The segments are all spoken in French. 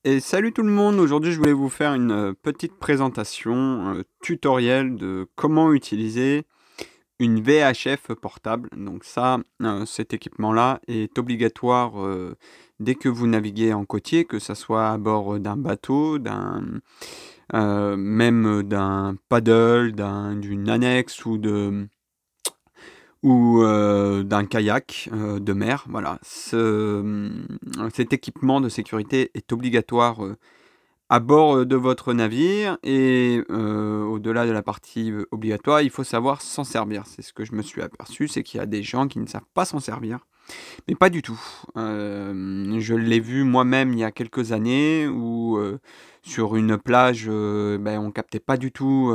Et salut tout le monde, aujourd'hui je voulais vous faire une petite présentation tutoriel de comment utiliser une VHF portable. Donc ça, cet équipement-là est obligatoire dès que vous naviguez en côtier, que ça soit à bord d'un bateau, même d'un paddle, d'une annexe ou d'un kayak de mer. Voilà, cet équipement de sécurité est obligatoire à bord de votre navire et au-delà de la partie obligatoire, il faut savoir s'en servir. C'est ce que je me suis aperçu, c'est qu'il y a des gens qui ne savent pas s'en servir, mais pas du tout. Je l'ai vu moi-même il y a quelques années où sur une plage, on captait pas du tout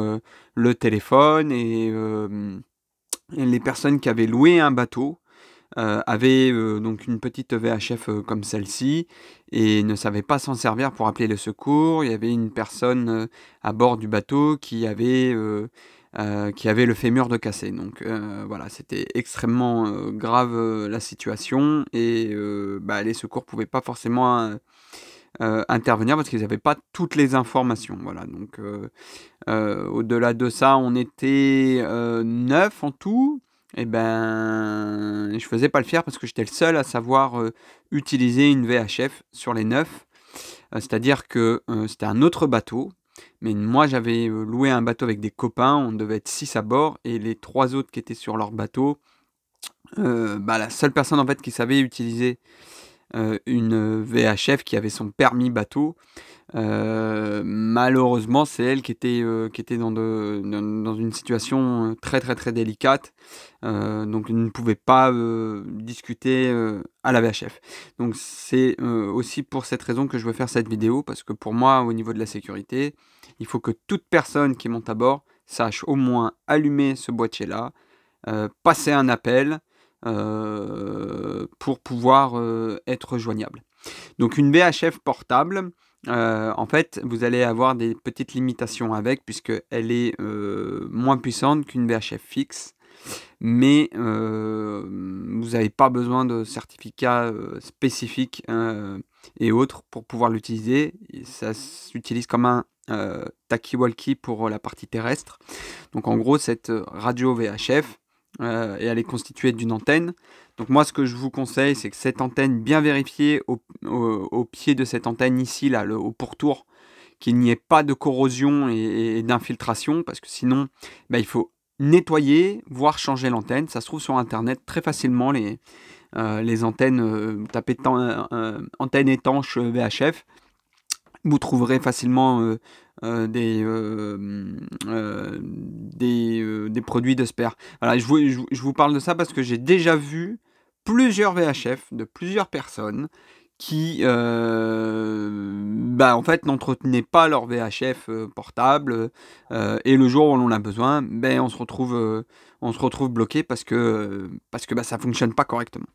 le téléphone et les personnes qui avaient loué un bateau avait donc une petite VHF comme celle-ci et ne savait pas s'en servir pour appeler le secours. Il y avait une personne à bord du bateau qui avait le fémur de cassé. Donc voilà, c'était extrêmement grave la situation et les secours pouvaient pas forcément intervenir parce qu'ils n'avaient pas toutes les informations. Voilà, donc au-delà de ça, on était 9 en tout. Et ben, je faisais pas le fier parce que j'étais le seul à savoir utiliser une VHF sur les 9. C'est-à-dire que c'était un autre bateau, mais moi j'avais loué un bateau avec des copains, on devait être 6 à bord, et les 3 autres qui étaient sur leur bateau, la seule personne en fait qui savait utiliser une VHF qui avait son permis bateau, malheureusement, c'est elle qui était dans une situation très très très délicate, donc elle ne pouvait pas discuter à la VHF. Donc c'est aussi pour cette raison que je veux faire cette vidéo, parce que pour moi, au niveau de la sécurité, il faut que toute personne qui monte à bord sache au moins allumer ce boîtier-là, passer un appel pour pouvoir être joignable. Donc une VHF portable, en fait, vous allez avoir des petites limitations avec, puisqu'elle est moins puissante qu'une VHF fixe. Mais vous n'avez pas besoin de certificats spécifiques et autres pour pouvoir l'utiliser. Ça s'utilise comme un talkie-walkie pour la partie terrestre. Donc en gros, cette radio VHF, et elle est constituée d'une antenne. Donc moi, ce que je vous conseille, c'est que cette antenne, bien vérifiée au pied de cette antenne ici, là, au pourtour, qu'il n'y ait pas de corrosion et d'infiltration, parce que sinon, il faut nettoyer, voire changer l'antenne. Ça se trouve sur Internet très facilement, les antennes, vous tapez antenne étanche VHF, vous trouverez facilement des produits de spare. Voilà, je vous parle de ça parce que j'ai déjà vu plusieurs VHF de plusieurs personnes qui en fait n'entretenaient pas leur VHF portable, et le jour où on en a besoin, on se retrouve bloqué parce que ça fonctionne pas correctement.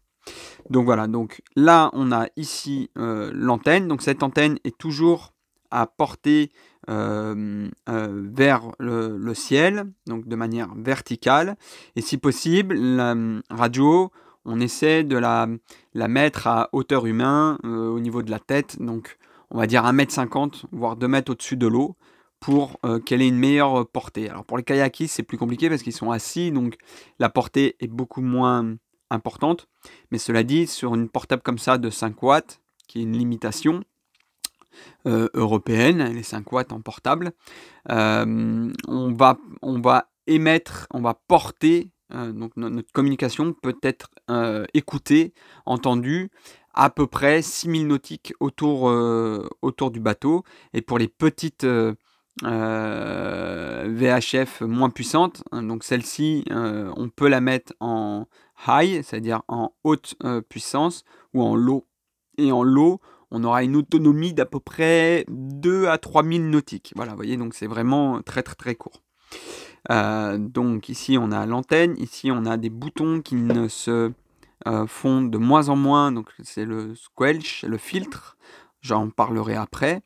Donc voilà, donc là on a ici l'antenne. Donc cette antenne est toujours à porter vers le ciel, donc de manière verticale. Et si possible, la radio, on essaie de la mettre à hauteur humain, au niveau de la tête. Donc on va dire 1,50 m, voire 2 mètres au-dessus de l'eau, pour qu'elle ait une meilleure portée. Alors pour les kayakistes, c'est plus compliqué parce qu'ils sont assis, donc la portée est beaucoup moins importante. Mais cela dit, sur une portable comme ça de 5 watts, qui est une limitation européenne, les 5 watts en portable, on va émettre, on va porter, donc notre communication peut être écoutée, entendue, à peu près 6000 nautiques autour du bateau. Et pour les petites VHF moins puissantes, hein, donc celle-ci, on peut la mettre en high, c'est-à-dire en haute puissance, ou en low. Et en low, on aura une autonomie d'à peu près 2 à 3000 nautiques. Voilà, vous voyez, donc c'est vraiment très très très court. Donc ici on a l'antenne, ici on a des boutons qui ne se font de moins en moins, donc c'est le squelch, le filtre, j'en parlerai après.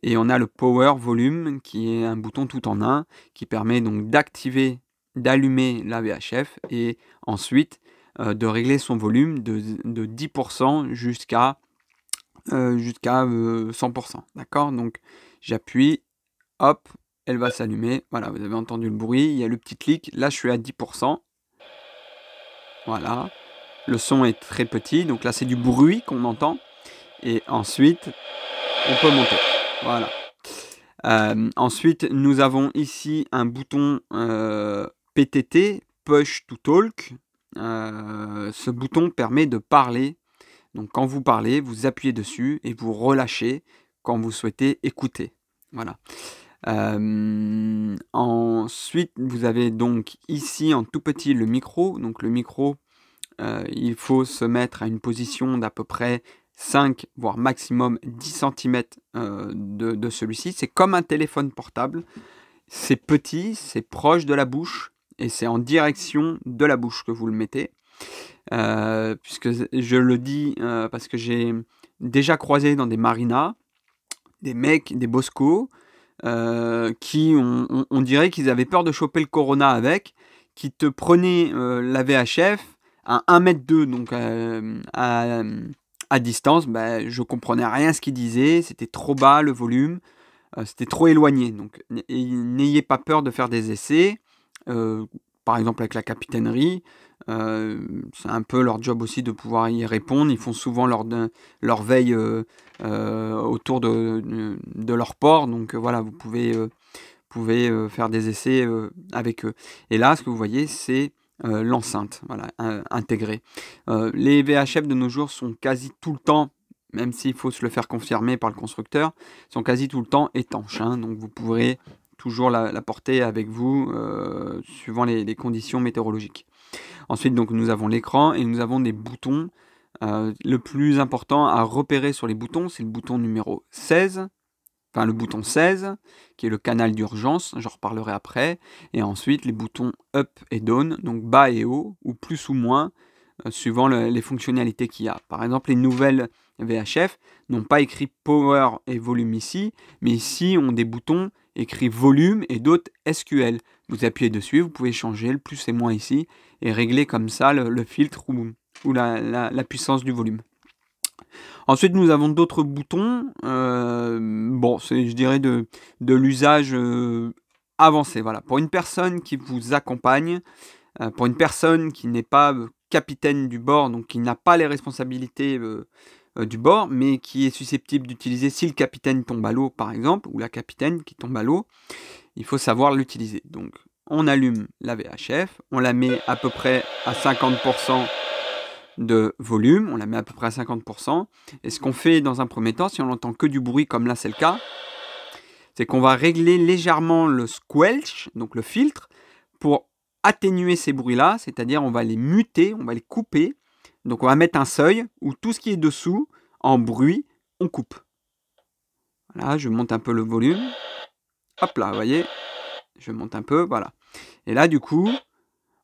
Et on a le power volume qui est un bouton tout en un qui permet donc d'activer, d'allumer la VHF et ensuite de régler son volume de 10% jusqu'à jusqu'à 100%. D'accord? Donc j'appuie, hop, elle va s'allumer. Voilà, vous avez entendu le bruit, il y a le petit clic. Là, je suis à 10%. Voilà. Le son est très petit, donc là, c'est du bruit qu'on entend. Et ensuite, on peut monter. Voilà. Ensuite, nous avons ici un bouton PTT, Push to Talk. Ce bouton permet de parler. Donc quand vous parlez, vous appuyez dessus et vous relâchez quand vous souhaitez écouter. Voilà. Ensuite, vous avez donc ici en tout petit le micro. Donc le micro, il faut se mettre à une position d'à peu près 5, voire maximum 10 cm de celui-ci. C'est comme un téléphone portable. C'est petit, c'est proche de la bouche et c'est en direction de la bouche que vous le mettez. Puisque je le dis parce que j'ai déjà croisé dans des marinas des mecs, des boscos, qui on dirait qu'ils avaient peur de choper le corona avec, qui te prenaient la VHF à 1,2 m, donc à distance. Je comprenais rien à ce qu'ils disaient, c'était trop bas le volume, c'était trop éloigné. Donc n'ayez pas peur de faire des essais, par exemple avec la capitainerie. C'est un peu leur job aussi de pouvoir y répondre. Ils font souvent leur veille autour de leur port. Donc voilà, vous pouvez faire des essais avec eux. Et là, ce que vous voyez, c'est l'enceinte, voilà, intégrée. Les VHF de nos jours sont quasi tout le temps, même s'il faut se le faire confirmer par le constructeur, sont quasi tout le temps étanches. Hein, donc vous pourrez toujours la porter avec vous suivant les conditions météorologiques. Ensuite, donc, nous avons l'écran et nous avons des boutons. Le plus important à repérer sur les boutons, c'est le bouton numéro 16, enfin le bouton 16, qui est le canal d'urgence, j'en reparlerai après. Et ensuite, les boutons up et down, donc bas et haut, ou plus ou moins, suivant les fonctionnalités qu'il y a. Par exemple, les nouvelles VHF n'ont pas écrit power et volume ici, mais ici ont des boutons écrits volume et d'autres SQL. Vous appuyez dessus, vous pouvez changer le plus et moins ici et régler comme ça le filtre ou la puissance du volume. Ensuite, nous avons d'autres boutons. Bon, c'est, je dirais, de l'usage avancé. Voilà. Pour une personne qui vous accompagne, pour une personne qui n'est pas capitaine du bord, donc qui n'a pas les responsabilités du bord, mais qui est susceptible d'utiliser si le capitaine tombe à l'eau, par exemple, ou la capitaine qui tombe à l'eau, il faut savoir l'utiliser. Donc, on allume la VHF, on la met à peu près à 50% de volume, on la met à peu près à 50%, et ce qu'on fait dans un premier temps, si on n'entend que du bruit, comme là c'est le cas, c'est qu'on va régler légèrement le squelch, donc le filtre, pour atténuer ces bruits-là, c'est-à-dire on va les muter, on va les couper. Donc on va mettre un seuil où tout ce qui est dessous, en bruit, on coupe. Voilà, je monte un peu le volume. Hop là, vous voyez, je monte un peu, voilà. Et là, du coup,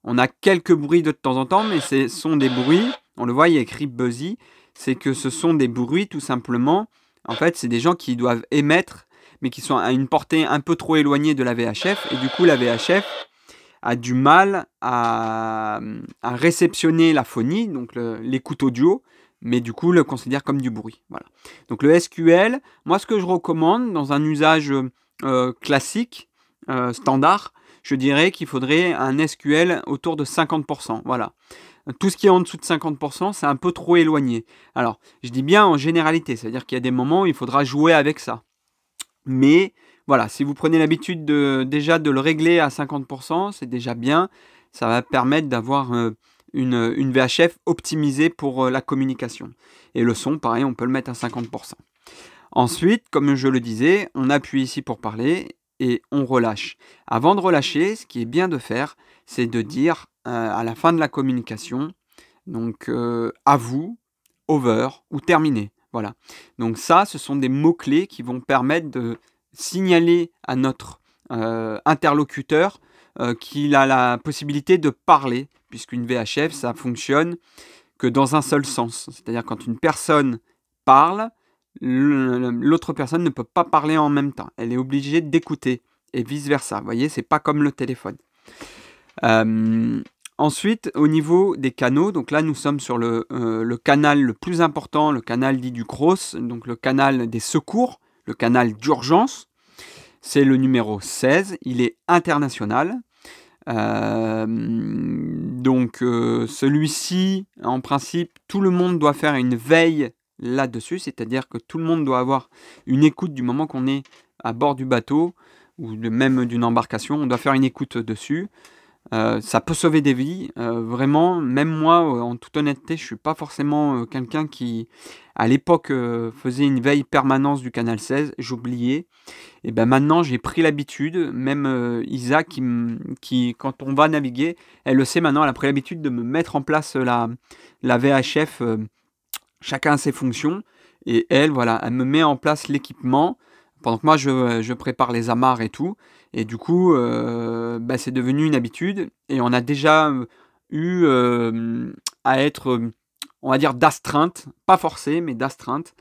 on a quelques bruits de temps en temps, mais ce sont des bruits, on le voit, il y a écrit buzzy, c'est que ce sont des bruits tout simplement. En fait, c'est des gens qui doivent émettre, mais qui sont à une portée un peu trop éloignée de la VHF, et du coup, la VHF a du mal à réceptionner la phonie, donc l'écoute audio, mais du coup le considère comme du bruit. Voilà. Donc le SQL, moi ce que je recommande dans un usage classique, standard, je dirais qu'il faudrait un SQL autour de 50%. Voilà. Tout ce qui est en dessous de 50%, c'est un peu trop éloigné. Alors, je dis bien en généralité, c'est-à-dire qu'il y a des moments où il faudra jouer avec ça. Mais voilà, si vous prenez l'habitude déjà de le régler à 50%, c'est déjà bien. Ça va permettre d'avoir une VHF optimisée pour la communication. Et le son, pareil, on peut le mettre à 50%. Ensuite, comme je le disais, on appuie ici pour parler et on relâche. Avant de relâcher, ce qui est bien de faire, c'est de dire à la fin de la communication, donc à vous, over ou terminé. Voilà. Donc ça, ce sont des mots-clés qui vont permettre de signaler à notre interlocuteur qu'il a la possibilité de parler, puisqu'une VHF, ça fonctionne que dans un seul sens. C'est-à-dire quand une personne parle, l'autre personne ne peut pas parler en même temps. Elle est obligée d'écouter et vice-versa. Vous voyez, c'est pas comme le téléphone. Ensuite, au niveau des canaux, donc là nous sommes sur le canal le plus important, le canal dit du CROSS, donc le canal des secours, le canal d'urgence. C'est le numéro 16, il est international. Donc celui-ci, en principe, tout le monde doit faire une veille là-dessus, c'est-à-dire que tout le monde doit avoir une écoute du moment qu'on est à bord du bateau ou même d'une embarcation, on doit faire une écoute dessus. Ça peut sauver des vies, vraiment. Même moi, en toute honnêteté, je suis pas forcément quelqu'un qui, à l'époque, faisait une veille permanente du canal 16. J'oubliais. Et ben maintenant, j'ai pris l'habitude. Même Isa, qui, quand on va naviguer, elle le sait maintenant. Elle a pris l'habitude de me mettre en place la VHF. Chacun a ses fonctions. Et elle, voilà, elle me met en place l'équipement pendant que moi, je prépare les amarres et tout. Et du coup, c'est devenu une habitude. Et on a déjà eu à être, on va dire, d'astreinte. Pas forcé, mais d'astreinte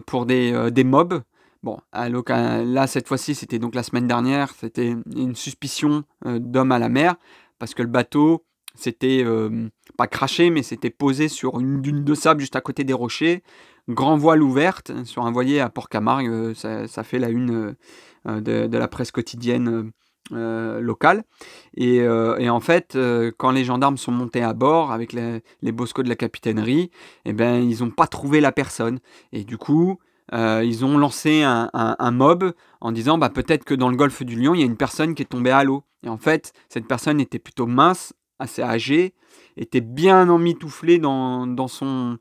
pour des mobs. Bon, là, cette fois-ci, c'était donc la semaine dernière. C'était une suspicion d'homme à la mer. Parce que le bateau, c'était pas craché, mais c'était posé sur une dune de sable juste à côté des rochers. Grand voile ouverte sur un voilier à Port-Camargue, ça fait la une de la presse quotidienne locale. Et en fait, quand les gendarmes sont montés à bord avec les boscos de la capitainerie, eh ben, ils n'ont pas trouvé la personne. Et du coup, ils ont lancé un mob en disant peut-être que dans le golfe du Lion, il y a une personne qui est tombée à l'eau. Et en fait, cette personne était plutôt mince, assez âgée, était bien emmitouflée dans son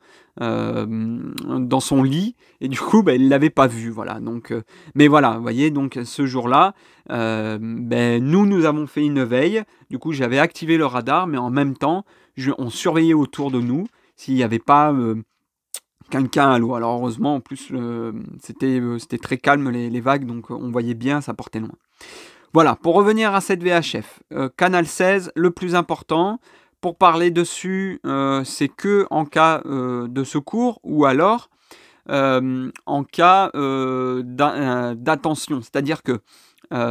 lit, et du coup il l'avait pas vu, voilà. Donc mais voilà, vous voyez, donc ce jour-là nous avons fait une veille. Du coup j'avais activé le radar, mais en même temps on surveillait autour de nous s'il n'y avait pas quelqu'un à l'eau. Alors heureusement, en plus c'était très calme les vagues, donc on voyait bien, ça portait loin. Voilà, pour revenir à cette VHF, canal 16, le plus important pour parler dessus, c'est que en cas de secours, ou alors en cas d'attention. C'est-à-dire que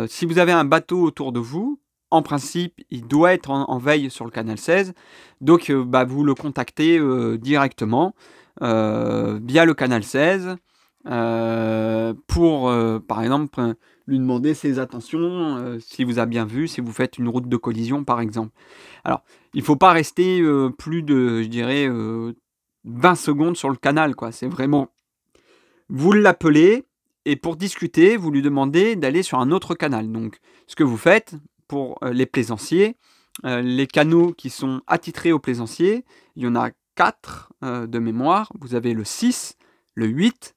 si vous avez un bateau autour de vous, en principe, il doit être en veille sur le canal 16. Donc vous le contactez directement via le canal 16 pour, par exemple, lui demander ses attentions, s'il vous a bien vu, si vous faites une route de collision, par exemple. Alors, il ne faut pas rester plus de, je dirais, 20 secondes sur le canal, quoi. C'est vraiment... Vous l'appelez, et pour discuter, vous lui demandez d'aller sur un autre canal. Donc, ce que vous faites pour les plaisanciers, les canaux qui sont attitrés aux plaisanciers, il y en a 4 de mémoire. Vous avez le 6, le 8,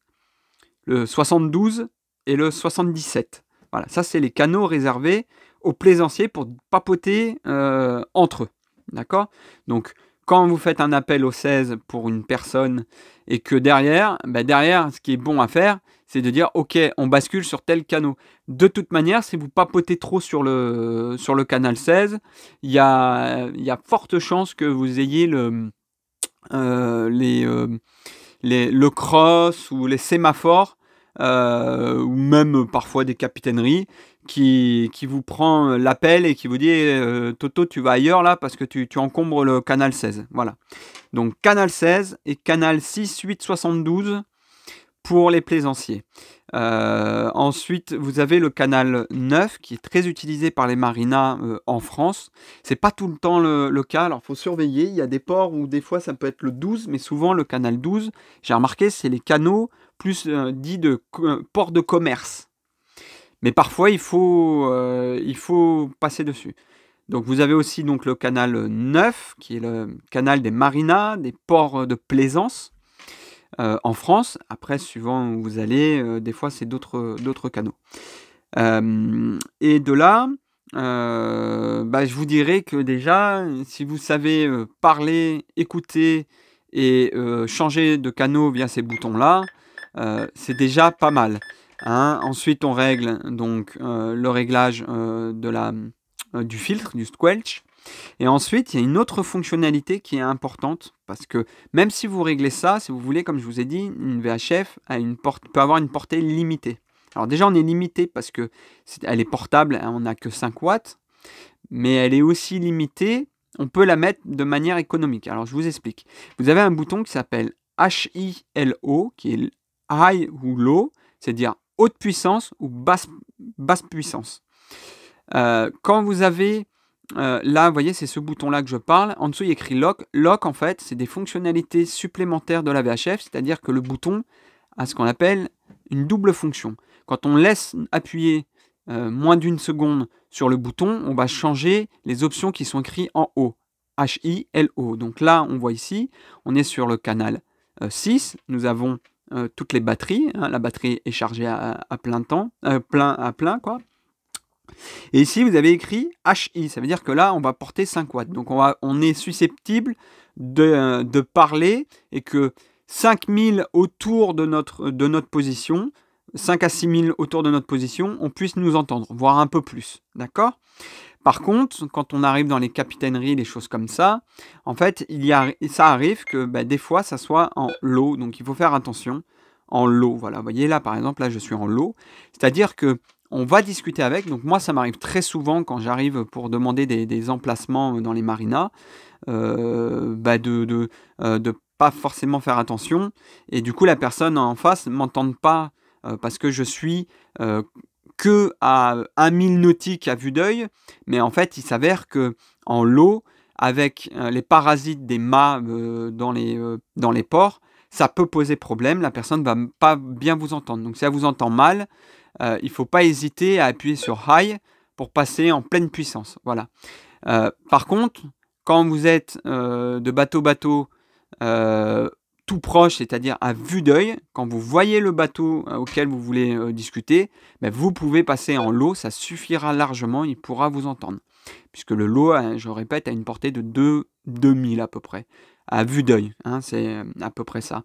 le 72 et le 77. Voilà, ça c'est les canaux réservés aux plaisanciers pour papoter entre eux. D'accord ? Donc, quand vous faites un appel au 16 pour une personne et que derrière, ce qui est bon à faire, c'est de dire « Ok, on bascule sur tel canal ». De toute manière, si vous papotez trop sur le canal 16, il y a forte chance que vous ayez le cross ou les sémaphores, ou même parfois des capitaineries qui vous prend l'appel et qui vous dit Toto, tu vas ailleurs là parce que tu encombres le canal 16. Voilà. Donc canal 16 et canal 6, 8, 72 pour les plaisanciers. Ensuite, vous avez le canal 9 qui est très utilisé par les marinas en France. C'est pas tout le temps le cas, alors il faut surveiller. Il y a des ports où des fois ça peut être le 12, mais souvent le canal 12, j'ai remarqué, c'est les canaux plus dits de ports de commerce. Mais parfois il faut passer dessus. Donc vous avez aussi donc, le canal 9 qui est le canal des marinas, des ports de plaisance. En France, après, suivant où vous allez, des fois c'est d'autres canaux. Et de là, je vous dirais que déjà, si vous savez parler, écouter et changer de canaux via ces boutons-là, c'est déjà pas mal. Hein. Ensuite, on règle donc le réglage du filtre, du squelch. Et ensuite, il y a une autre fonctionnalité qui est importante, parce que même si vous réglez ça, si vous voulez, comme je vous ai dit, une VHF peut avoir une portée limitée. Alors déjà, on est limité parce que elle est portable, hein, on n'a que 5 watts, mais elle est aussi limitée on peut la mettre de manière économique. Alors, je vous explique. Vous avez un bouton qui s'appelle HILO, qui est high ou low, c'est-à-dire haute puissance ou basse puissance. Quand vous avez là, vous voyez, c'est ce bouton-là que je parle. En dessous, il y a écrit Lock. Lock, en fait, c'est des fonctionnalités supplémentaires de la VHF, c'est-à-dire que le bouton a ce qu'on appelle une double fonction. Quand on laisse appuyer moins d'une seconde sur le bouton, on va changer les options qui sont écrites en haut. HILO. Donc là, on voit ici, on est sur le canal 6. Nous avons toutes les batteries. Hein, la batterie est chargée à plein temps, plein quoi. Et ici, vous avez écrit HI, ça veut dire que là, on va porter 5 watts. Donc, on est susceptible de parler et que 5000 autour de notre position, 5 à 6000 autour de notre position, on puisse nous entendre, voire un peu plus. D'accord ? Par contre, quand on arrive dans les capitaineries, des choses comme ça, en fait, ça arrive que des fois, ça soit en low. Donc, il faut faire attention. En low, voilà. Vous voyez là, par exemple, là, je suis en low. C'est-à-dire que on va discuter avec. Donc moi, ça m'arrive très souvent quand j'arrive pour demander des emplacements dans les marinas, de pas forcément faire attention. Et du coup, la personne en face ne m'entende pas parce que je suis que à 1000 nautiques à vue d'œil. Mais en fait, il s'avère que en l'eau, avec les parasites des mâts dans les ports, ça peut poser problème. La personne ne va pas bien vous entendre. Donc si elle vous entend mal, il ne faut pas hésiter à appuyer sur High pour passer en pleine puissance. Voilà. Par contre, quand vous êtes de bateau tout proche, c'est-à-dire à vue d'œil, quand vous voyez le bateau auquel vous voulez discuter, vous pouvez passer en low, ça suffira largement, il pourra vous entendre. Puisque le low, je répète, a une portée de 2000 à peu près, à vue d'œil, hein, c'est à peu près ça.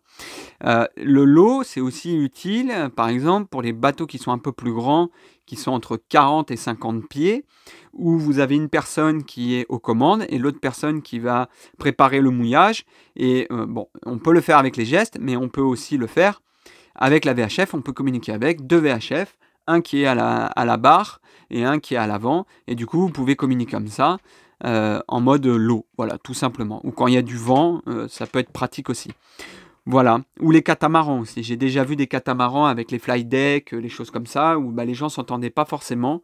Le low, c'est aussi utile, par exemple, pour les bateaux qui sont un peu plus grands, qui sont entre 40 et 50 pieds, où vous avez une personne qui est aux commandes et l'autre personne qui va préparer le mouillage. Et on peut le faire avec les gestes, mais on peut aussi le faire avec la VHF. On peut communiquer avec deux VHF, un qui est à la barre et un qui est à l'avant. Et du coup, vous pouvez communiquer comme ça, en mode low, voilà, tout simplement. Ou quand il y a du vent, ça peut être pratique aussi. Voilà, ou les catamarans aussi. J'ai déjà vu des catamarans avec les fly decks, les choses comme ça, où les gens s'entendaient pas forcément.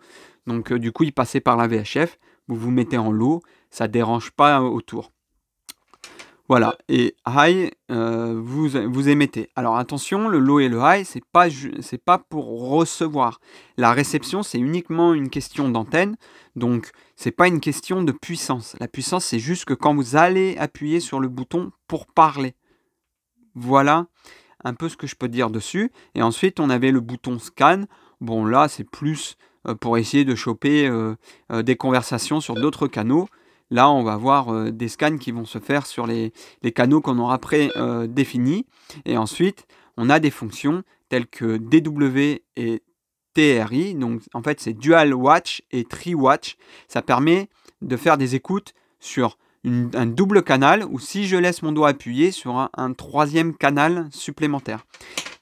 Donc du coup, ils passaient par la VHF. Vous vous mettez en low, ça dérange pas autour. Voilà, et high, vous émettez. Alors attention, le low et le high, c'est pas pour recevoir. La réception, c'est uniquement une question d'antenne, donc c'est pas une question de puissance. La puissance, c'est juste que quand vous allez appuyer sur le bouton pour parler. Voilà un peu ce que je peux dire dessus. Et ensuite, on avait le bouton scan. Bon, là, c'est plus pour essayer de choper des conversations sur d'autres canaux. Là, on va voir des scans qui vont se faire sur les canaux qu'on aura définis. Et ensuite, on a des fonctions telles que DW et TRI. Donc, en fait, c'est Dual Watch et Tri Watch. Ça permet de faire des écoutes sur un double canal ou si je laisse mon doigt appuyé sur un troisième canal supplémentaire.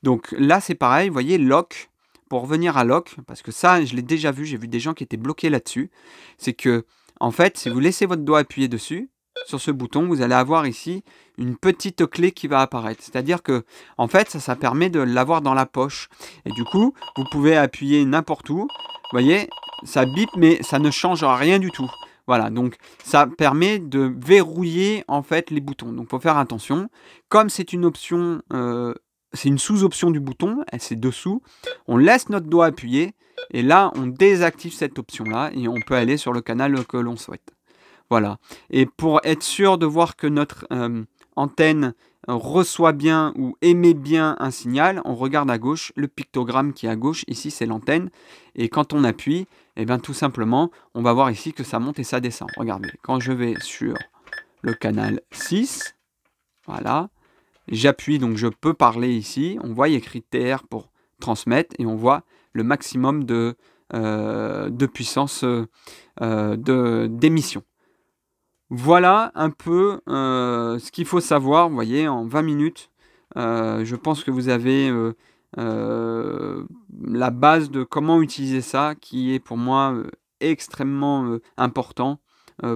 Donc là, c'est pareil, vous voyez, lock. Pour revenir à lock, parce que ça, je l'ai déjà vu, j'ai vu des gens qui étaient bloqués là-dessus. C'est que, en fait, si vous laissez votre doigt appuyé dessus, sur ce bouton, vous allez avoir ici une petite clé qui va apparaître. C'est-à-dire que, en fait, ça permet de l'avoir dans la poche. Et du coup, vous pouvez appuyer n'importe où. Vous voyez, ça bip, mais ça ne change rien du tout. Voilà, donc ça permet de verrouiller en fait les boutons. Donc il faut faire attention. Comme c'est une option, c'est une sous-option du bouton, c'est dessous, on laisse notre doigt appuyé et là on désactive cette option-là et on peut aller sur le canal que l'on souhaite. Voilà. Et pour être sûr de voir que notre antenne reçoit bien ou émet bien un signal, on regarde à gauche, le pictogramme qui est à gauche, ici c'est l'antenne, et quand on appuie, tout simplement, on va voir ici que ça monte et ça descend. Regardez, quand je vais sur le canal 6, voilà, j'appuie, donc je peux parler ici, on voit écrit TR pour transmettre, et on voit le maximum de puissance d'émission. Voilà un peu ce qu'il faut savoir, vous voyez, en 20 minutes. Je pense que vous avez la base de comment utiliser ça, qui est pour moi extrêmement important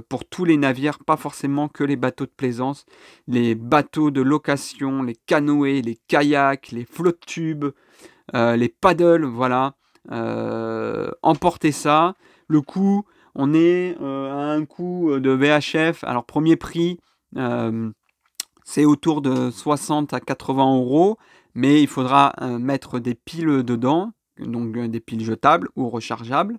pour tous les navires, pas forcément que les bateaux de plaisance, les bateaux de location, les canoës, les kayaks, les flotte-tubes, les paddles, voilà. Emportez ça. Le coût, on est à un coût de VHF. Alors, premier prix, c'est autour de 60 à 80 euros, mais il faudra mettre des piles dedans, donc des piles jetables ou rechargeables.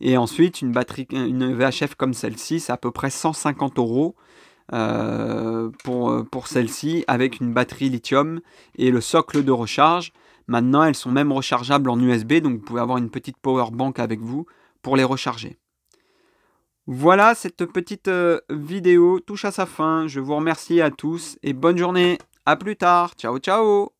Et ensuite, une VHF comme celle-ci, c'est à peu près 150 euros pour celle-ci, avec une batterie lithium et le socle de recharge. Maintenant, elles sont même rechargeables en USB, donc vous pouvez avoir une petite power bank avec vous pour les recharger. Voilà, cette petite vidéo touche à sa fin. Je vous remercie à tous et bonne journée. À plus tard. Ciao, ciao.